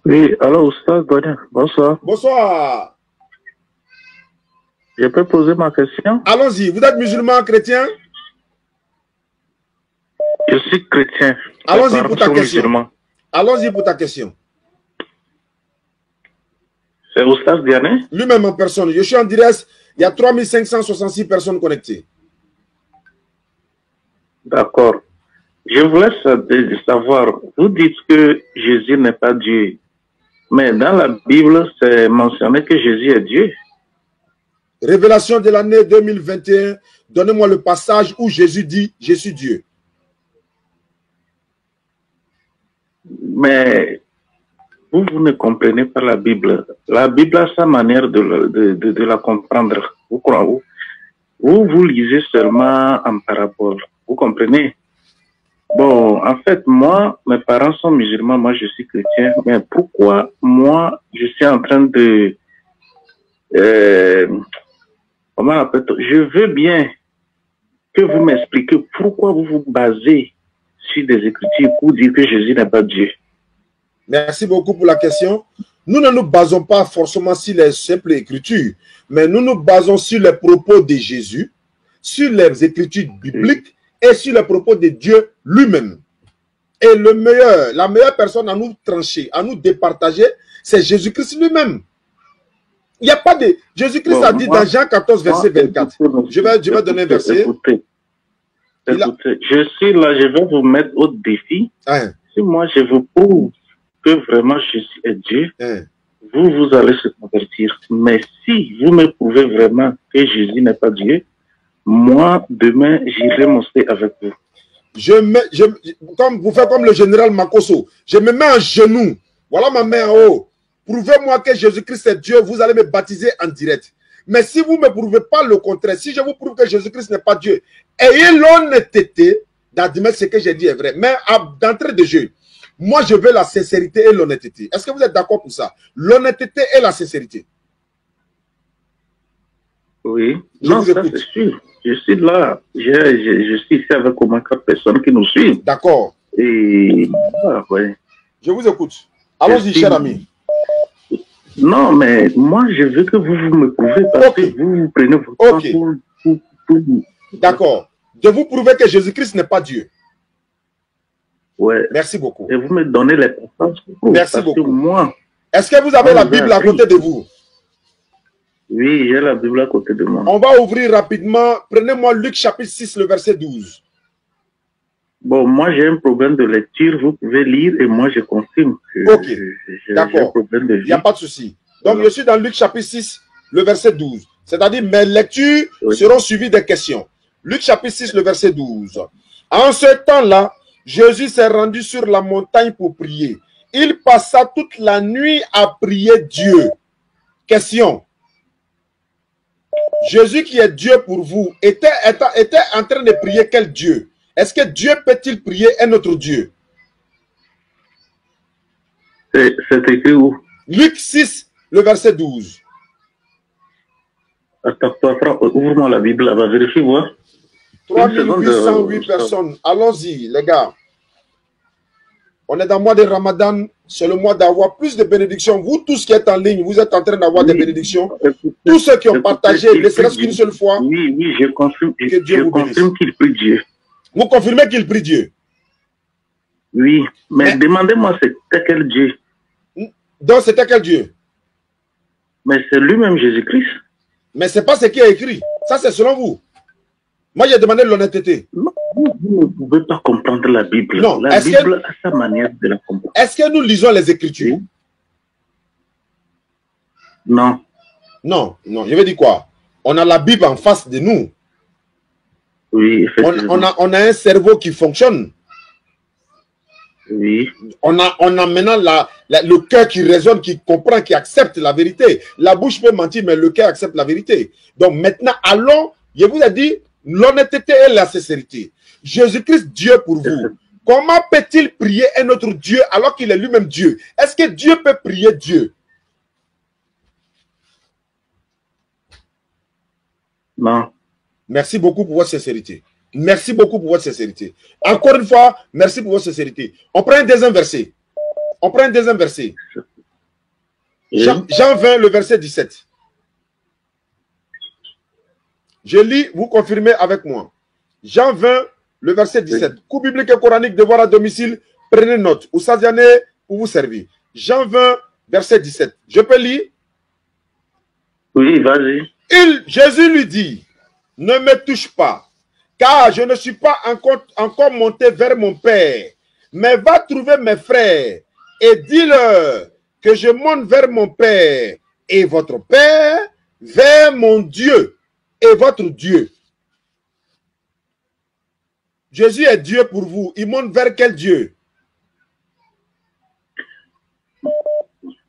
Oui, alors, Oustaz Godin, bonsoir. Bonsoir. Je peux poser ma question? Allons-y. Vous êtes musulman, chrétien? Je suis chrétien. Allons-y pour ta question. Allons-y pour ta question. C'est Oustaz Diané? Lui-même en personne. Je suis en direct. Il y a 3566 personnes connectées. D'accord. Je voulais savoir, vous dites que Jésus n'est pas Dieu. Mais dans la Bible, c'est mentionné que Jésus est Dieu. Révélation de l'année 2021. Donnez-moi le passage où Jésus dit « Je suis Dieu ». Mais vous ne comprenez pas la Bible. La Bible a sa manière de la comprendre. Vous lisez seulement en parabole. Vous comprenez? Bon, en fait, moi, mes parents sont musulmans, moi je suis chrétien. Mais pourquoi moi, je suis en train de... comment on appelle ça? Je veux bien que vous m'expliquiez pourquoi vous vous basez sur des écritures pour dire que Jésus n'est pas Dieu. Merci beaucoup pour la question. Nous ne nous basons pas forcément sur les simples écritures, mais nous nous basons sur les propos de Jésus, sur les écritures bibliques et sur les propos de Dieu lui-même. Et la meilleure personne à nous trancher, à nous départager, c'est Jésus-Christ lui-même. Il n'y a pas de... Jésus-Christ a dit dans Jean 14, verset 24. Je vais donner un verset. Écoutez, je suis là, je vais vous mettre au défi. Si moi je vous prouve que vraiment Jésus est Dieu, vous allez se convertir. Mais si vous me prouvez vraiment que Jésus n'est pas Dieu, moi, demain, j'irai monter avec vous. Comme vous faites comme le général Makosso, je me mets en genoux. Voilà ma main en haut. Prouvez-moi que Jésus-Christ est Dieu, vous allez me baptiser en direct. Mais si vous ne me prouvez pas le contraire, si je vous prouve que Jésus-Christ n'est pas Dieu, ayez l'honnêteté d'admettre ce que j'ai dit est vrai. Mais d'entrée de jeu, moi je veux la sincérité et l'honnêteté. Est-ce que vous êtes d'accord pour ça? L'honnêteté et la sincérité. Oui, non, ça c'est sûr. Je suis là, je suis ici avec au moins 4 personnes qui nous suivent. D'accord. Et ouais. Je vous écoute. Allons-y, cher ami. Non, mais moi, je veux que vous me prouvez parce que vous prenez votre temps pour... D'accord. De vous prouver que Jésus-Christ n'est pas Dieu. Ouais. Merci beaucoup. Et vous me donnez les passages. Merci beaucoup. Moi... Est-ce que vous avez la Bible à côté de vous? Oui, j'ai la Bible à côté de moi. On va ouvrir rapidement. Prenez-moi Luc chapitre 6, le verset 12. Bon, moi j'ai un problème de lecture. Vous pouvez lire et moi je confirme que d'accord. Il n'y a pas de souci. Donc je suis dans Luc chapitre 6, le verset 12. C'est-à-dire mes lectures seront suivies des questions. Luc chapitre 6, le verset 12. En ce temps-là, Jésus s'est rendu sur la montagne pour prier. Il passa toute la nuit à prier Dieu. Question. Jésus qui est Dieu pour vous était en train de prier quel Dieu? Est-ce que Dieu peut-il prier un autre Dieu? C'est écrit où? Luc 6, le verset 12. Attends, ouvre-moi la Bible, va vérifier, voir. 3808 personnes. Allons-y, les gars. On est dans le mois de Ramadan. C'est le mois d'avoir plus de bénédictions. Vous tous qui êtes en ligne, vous êtes en train d'avoir des bénédictions. Tous ceux qui ont partagé, ne serait-ce qu'une seule fois. Oui, je confirme qu'il prie Dieu. Vous confirmez qu'il prie Dieu? Oui, mais demandez-moi c'était quel Dieu? Donc c'était quel Dieu? Mais c'est lui-même Jésus-Christ. Mais ce n'est pas ce qui est écrit. Ça c'est selon vous. Moi j'ai demandé l'honnêteté. Vous ne pouvez pas comprendre la Bible. Non. La Bible a sa manière de la comprendre. Est-ce que nous lisons les Écritures? Non. Non, non. Je veux dire quoi? On a la Bible en face de nous. Oui, effectivement. On a un cerveau qui fonctionne. Oui. On a maintenant le cœur qui raisonne, qui comprend, qui accepte la vérité. La bouche peut mentir, mais le cœur accepte la vérité. Donc maintenant, allons, je vous ai dit, l'honnêteté et la sincérité. Jésus-Christ, Dieu pour vous. Comment peut-il prier un autre Dieu alors qu'il est lui-même Dieu? Est-ce que Dieu peut prier Dieu? Non. Merci beaucoup pour votre sincérité. Merci beaucoup pour votre sincérité. Encore une fois, merci pour votre sincérité. On prend un deuxième verset. On prend un deuxième verset. Jean 20, le verset 17. Je lis, vous confirmez avec moi. Jean 20, le verset 17. Oui. Cours biblique et coranique, devoir à domicile, prenez note. Ou Sadiane pour vous servir. Jean 20, verset 17. Je peux lire? Oui, vas-y. Jésus lui dit, ne me touche pas, car je ne suis pas encore monté vers mon Père, mais va trouver mes frères et dis-leur que je monte vers mon Père et votre Père, vers mon Dieu et votre Dieu. Jésus est Dieu pour vous. Il monte vers quel Dieu?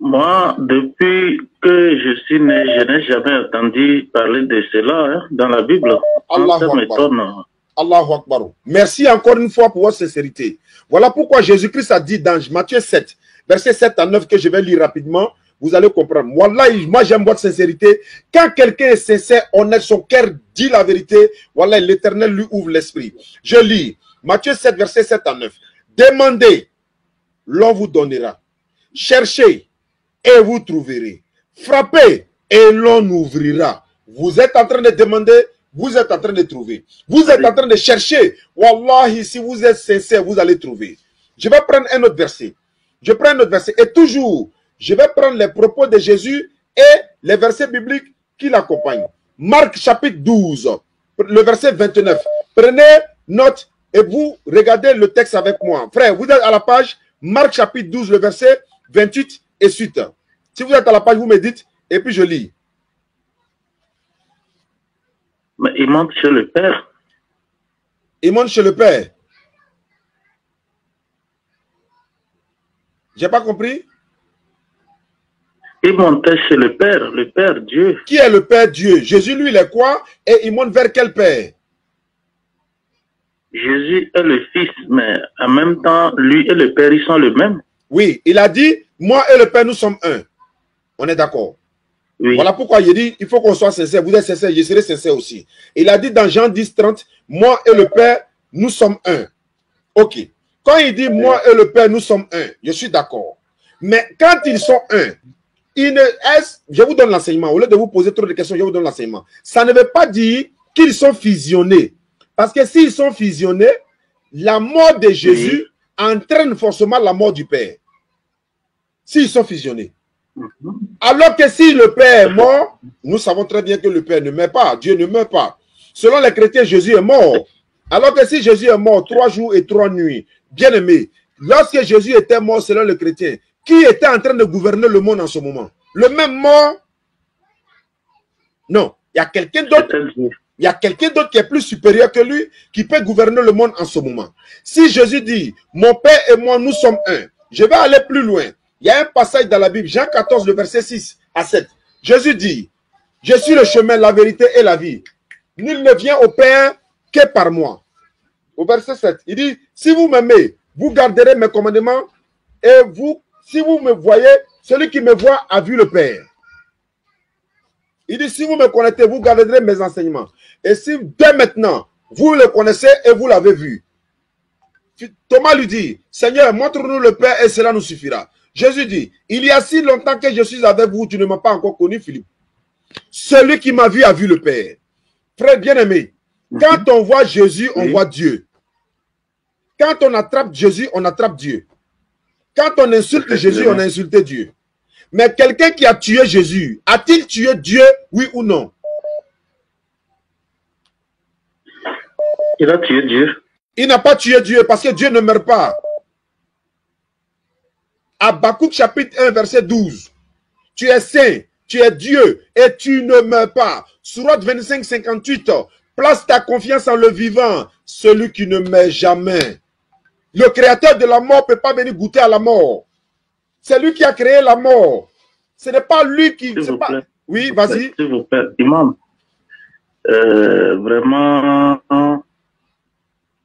Moi, depuis que je suis né, je n'ai jamais entendu parler de cela dans la Bible. Ça m'étonne. Allahu Akbar. Merci encore une fois pour votre sincérité. Voilà pourquoi Jésus-Christ a dit dans Matthieu 7, verset 7 à 9, que je vais lire rapidement. Vous allez comprendre. Voilà, moi j'aime votre sincérité. Quand quelqu'un est sincère, honnête, son cœur dit la vérité, voilà, l'Éternel lui ouvre l'esprit. Je lis Matthieu 7, verset 7 à 9. Demandez, l'on vous donnera. Cherchez et vous trouverez. Frappez et l'on ouvrira. Vous êtes en train de demander, vous êtes en train de trouver. Vous êtes en train de chercher. Wallahi, si vous êtes sincère, vous allez trouver. Je vais prendre un autre verset. Je prends un autre verset. Et toujours, je vais prendre les propos de Jésus et les versets bibliques qui l'accompagnent. Marc chapitre 12, le verset 29. Prenez note et vous regardez le texte avec moi. Frère, vous êtes à la page Marc chapitre 12, le verset 28 et suite. Si vous êtes à la page, vous me dites et puis je lis. Mais il monte chez le Père. Il monte chez le Père. J'ai pas compris. Il montait chez le Père Dieu. Qui est le Père Dieu? Jésus, lui, il est quoi? Et il monte vers quel Père? Jésus est le Fils, mais en même temps, lui et le Père, ils sont le même. Oui, il a dit, moi et le Père, nous sommes un. On est d'accord. Oui. Voilà pourquoi il dit, il faut qu'on soit sincère. Vous êtes sincère, je serai sincère aussi. Il a dit dans Jean 10, 30, moi et le Père, nous sommes un. Ok. Quand il dit, moi et le Père, nous sommes un, je suis d'accord. Mais quand ils sont un, je vous donne l'enseignement. Au lieu de vous poser trop de questions, je vous donne l'enseignement. Ça ne veut pas dire qu'ils sont fusionnés. Parce que s'ils sont fusionnés, la mort de Jésus entraîne forcément la mort du Père. S'ils sont fusionnés. Alors que si le Père est mort, nous savons très bien que le Père ne meurt pas. Dieu ne meurt pas. Selon les chrétiens, Jésus est mort. Alors que si Jésus est mort 3 jours et 3 nuits, bien aimé, lorsque Jésus était mort selon les chrétiens, qui était en train de gouverner le monde en ce moment? Le même mort? Non. Il y a quelqu'un d'autre. Il y a quelqu'un d'autre qui est plus supérieur que lui, qui peut gouverner le monde en ce moment. Si Jésus dit, mon Père et moi, nous sommes un, je vais aller plus loin. Il y a un passage dans la Bible, Jean 14, le verset 6 à 7. Jésus dit, je suis le chemin, la vérité et la vie. Nul ne vient au Père que par moi. Au verset 7, il dit, si vous m'aimez, vous garderez mes commandements et vous, si vous me voyez, celui qui me voit a vu le Père. Il dit, si vous me connaissez, vous garderez mes enseignements. Et si dès maintenant, vous le connaissez et vous l'avez vu. Thomas lui dit, Seigneur, montre-nous le Père et cela nous suffira. Jésus dit, il y a si longtemps que je suis avec vous, tu ne m'as pas encore connu, Philippe. Celui qui m'a vu a vu le Père. Frère bien-aimé, quand on voit Jésus, on voit Dieu. Quand on attrape Jésus, on attrape Dieu. Quand on insulte Jésus, on a insulté Dieu. Mais quelqu'un qui a tué Jésus, a-t-il tué Dieu, oui ou non? Il a tué Dieu. Il n'a pas tué Dieu parce que Dieu ne meurt pas. Habakkuk chapitre 1 verset 12. Tu es saint, tu es Dieu et tu ne meurs pas. Sourate 25, 58. Place ta confiance en le vivant, celui qui ne meurt jamais. Le créateur de la mort ne peut pas venir goûter à la mort. C'est lui qui a créé la mort. Ce n'est pas lui qui... Pas... Oui, vas-y. S'il vous plaît, Imam. Vraiment,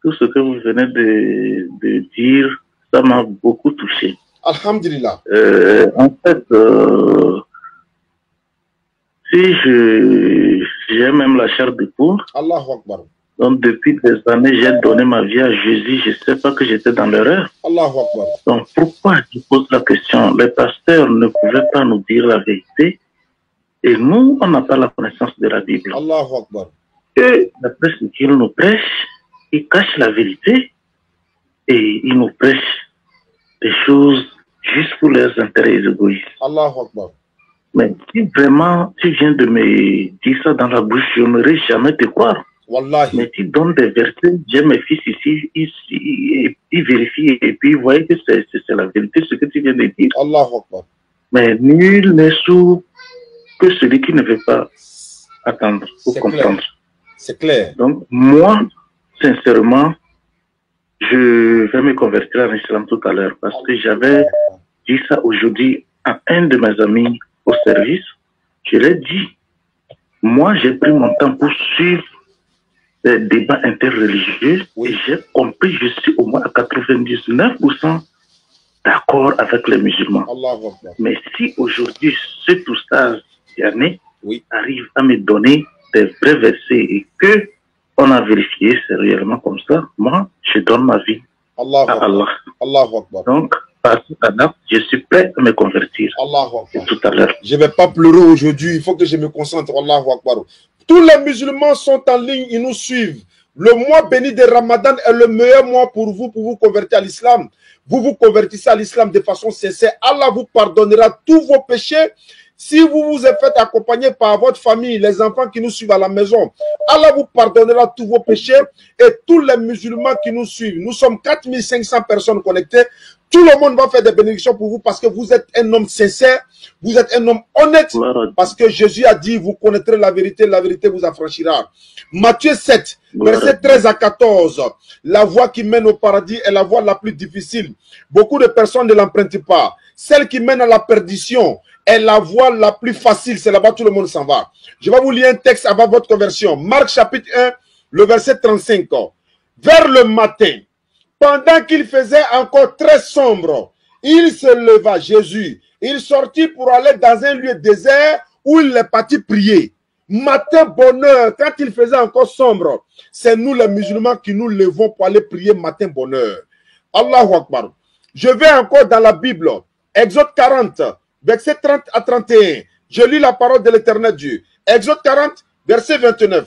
tout ce que vous venez de dire, ça m'a beaucoup touché. Alhamdulillah. En fait, si j'ai même la chair de poule, Allahu Akbar. Donc, depuis des années, j'ai donné ma vie à Jésus. Je ne sais pas que j'étais dans l'erreur. Allahu Akbar. Donc, pourquoi je pose la question? Les pasteurs ne pouvaient pas nous dire la vérité. Et nous, on n'a pas la connaissance de la Bible. Allahu Akbar. Et d'après ce qu'ils nous prêchent, ils cachent la vérité et ils nous prêchent des choses juste pour leurs intérêts égoïstes. Allahu Akbar. Mais si vraiment tu viens de me dire ça dans la bouche, je n'aurais jamais te croire. Wallahi. Mais tu donnes des versets, j'ai mes fils ici, ils vérifient et puis ils voient que c'est la vérité ce que tu viens de dire. Allahu Akbar. Mais nul n'est sourd que celui qui ne veut pas attendre ou comprendre. C'est clair. Donc, moi, sincèrement, je vais me convertir en islam tout à l'heure parce que j'avais dit ça aujourd'hui à un de mes amis au service. Je l'ai dit. Moi, j'ai pris mon temps pour suivre des débats interreligieux et j'ai compris, je suis au moins à 99% d'accord avec les musulmans. Mais si aujourd'hui, ce oustaz Yanné arrive à me donner des vrais versets et que on a vérifié, c'est réellement comme ça, moi, je donne ma vie à Allah. Donc, par ce temps, je suis prêt à me convertir. Tout à l'heure. Je ne vais pas pleurer aujourd'hui, il faut que je me concentre. Allahu Akbar. Tous les musulmans sont en ligne, ils nous suivent. Le mois béni de Ramadan est le meilleur mois pour vous convertir à l'islam. Vous vous convertissez à l'islam de façon sincère. Allah vous pardonnera tous vos péchés. Si vous vous êtes fait accompagner par votre famille, les enfants qui nous suivent à la maison, Allah vous pardonnera tous vos péchés et tous les musulmans qui nous suivent. Nous sommes 4500 personnes connectées. Tout le monde va faire des bénédictions pour vous parce que vous êtes un homme sincère, vous êtes un homme honnête, parce que Jésus a dit, vous connaîtrez la vérité vous affranchira. Matthieu 7, versets 13 à 14, la voie qui mène au paradis est la voie la plus difficile. Beaucoup de personnes ne l'empruntent pas. Celle qui mène à la perdition est la voie la plus facile, c'est là-bas tout le monde s'en va. Je vais vous lire un texte avant votre conversion. Marc chapitre 1, le verset 35. Vers le matin, pendant qu'il faisait encore très sombre, il se leva, Jésus. Il sortit pour aller dans un lieu désert où il est parti prier. Matin, bonheur, quand il faisait encore sombre, c'est nous les musulmans qui nous levons pour aller prier matin, bonheur. Allahu Akbar. Je vais encore dans la Bible. Exode 40, verset 30 à 31. Je lis la parole de l'Éternel Dieu. Exode 40, verset 29.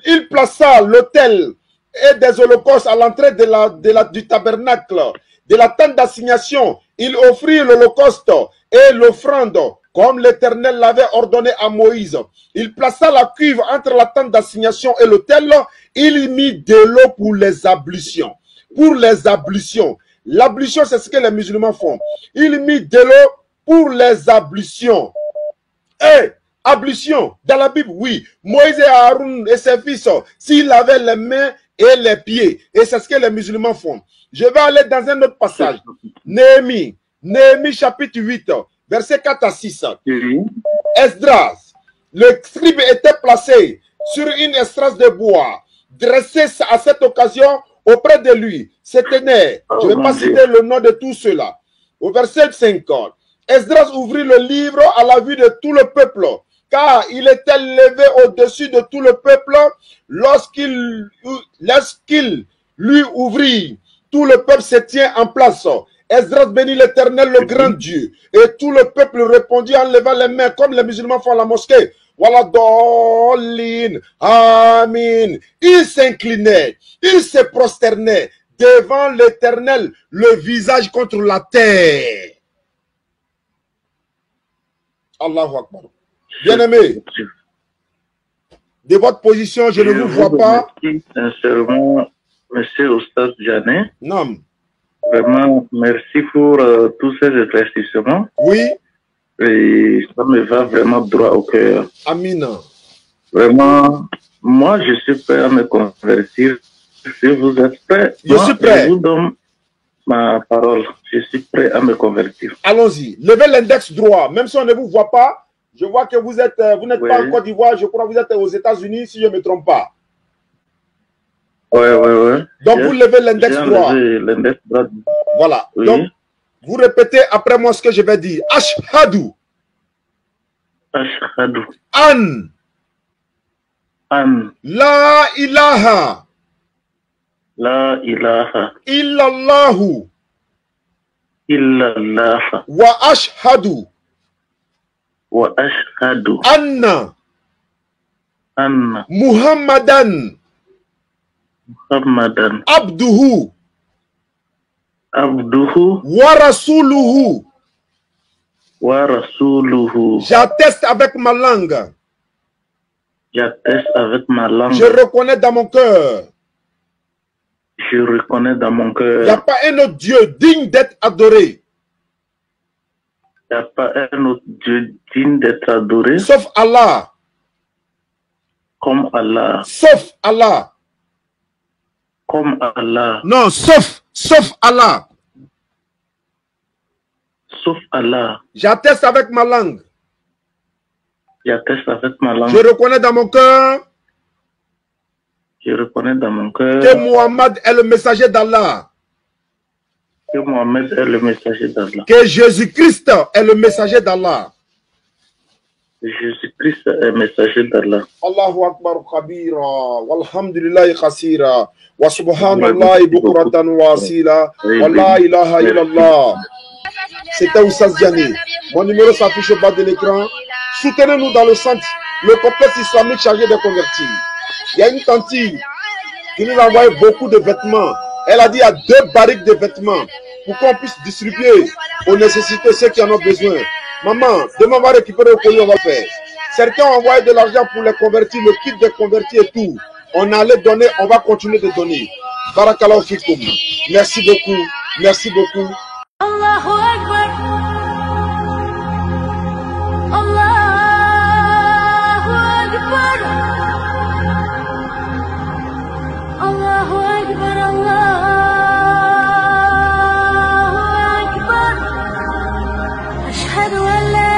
Il plaça l'autel et des holocaustes à l'entrée du tabernacle, de la tente d'assignation. Il offrit l'holocauste et l'offrande, comme l'Éternel l'avait ordonné à Moïse. Il plaça la cuve entre la tente d'assignation et l'autel. Il y mit de l'eau pour les ablutions. Pour les ablutions. L'ablution, c'est ce que les musulmans font. Il mit de l'eau pour les ablutions. Ablution, dans la Bible, oui. Moïse et Aaron et ses fils, s'ils avaient les mains et les pieds. Et c'est ce que les musulmans font. Je vais aller dans un autre passage. Néhémie chapitre 8, verset 4 à 6. Esdras, le scribe était placé sur une estrade de bois, dressé à cette occasion auprès de lui. C'était né. Je ne vais pas citer le nom de tout cela. Au verset 5, Esdras ouvrit le livre à la vue de tout le peuple, car il était levé au-dessus de tout le peuple. Lorsqu'il lui ouvrit, tout le peuple se tient en place. Esdras bénit l'Éternel, le grand Dieu. Et tout le peuple répondit en levant les mains, comme les musulmans font à la mosquée. Voilà, Dolin, Amin. Il s'inclinait, il se prosternait devant l'Éternel, le visage contre la terre. Allahu Akbar. Bien-aimé, de votre position, je ne vous vois pas. Sincèrement, monsieur Oustaz Jané. Non. Vraiment, merci pour tous ces éclaircissements. Oui. Et ça me va vraiment droit au cœur. Amina. Vraiment, moi, je suis prêt à me convertir. Si vous êtes prêt, je suis prêt. Je vous donne ma parole. Je suis prêt à me convertir. Allons-y. Levez l'index droit. Même si on ne vous voit pas, je vois que vous n'êtes pas en Côte d'Ivoire. Je crois que vous êtes aux États-Unis, si je ne me trompe pas. Oui. Donc, vous levez l'index droit. Voilà. Oui. Donc, vous répétez après moi ce que je vais dire. Ashhadu. Ashhadu. An. An. La ilaha La ilaha illallahu illallah. wa ashhadu Wa ashhadu anna anna Muhammadan Muhammadan abduhu abduhu wa rasuluhu. wa rasuluhu. J'atteste avec ma langue. J'atteste avec ma langue. Je reconnais dans mon cœur. Je reconnais dans mon Il n'y a cœur. pas un autre Dieu digne d'être adoré, Il n'y a pas un autre Dieu digne d'être adoré sauf Allah. comme Allah. Sauf Allah. Comme Allah. Non, sauf Allah. Sauf Allah. J'atteste avec ma langue. J'atteste avec ma langue. Je reconnais dans mon cœur Je reconnais dans mon que cœur Muhammad est le messager d'Allah. que Mohammed est le messager d'Allah. Que Jésus-Christ est le messager d'Allah. Jésus-Christ est le messager d'Allah. Allahu Akbar kabira, walhamdulillahi khasira, wa subhanallahi bukuratan wa asila, wa la ilaha illallah. C'était Oussaz Diané. Mon numéro s'affiche au bas de l'écran. Soutenez-nous dans le centre, le complexe islamique chargé de convertir. Il y a une tante qui nous a envoyé beaucoup de vêtements. Elle a dit il y a 2 barriques de vêtements pour qu'on puisse distribuer aux nécessités ceux qui en ont besoin. Maman, demain on va récupérer le colis, on va faire. Certains ont envoyé de l'argent pour les convertir, le kit de convertir et tout. On allait donner, on va continuer de donner. Barakallahu fikoum. Merci beaucoup. Merci beaucoup. Allahu Akbar. Allahu Akbar. Allahu Akbar. Allahu Akbar. Ashhadu an la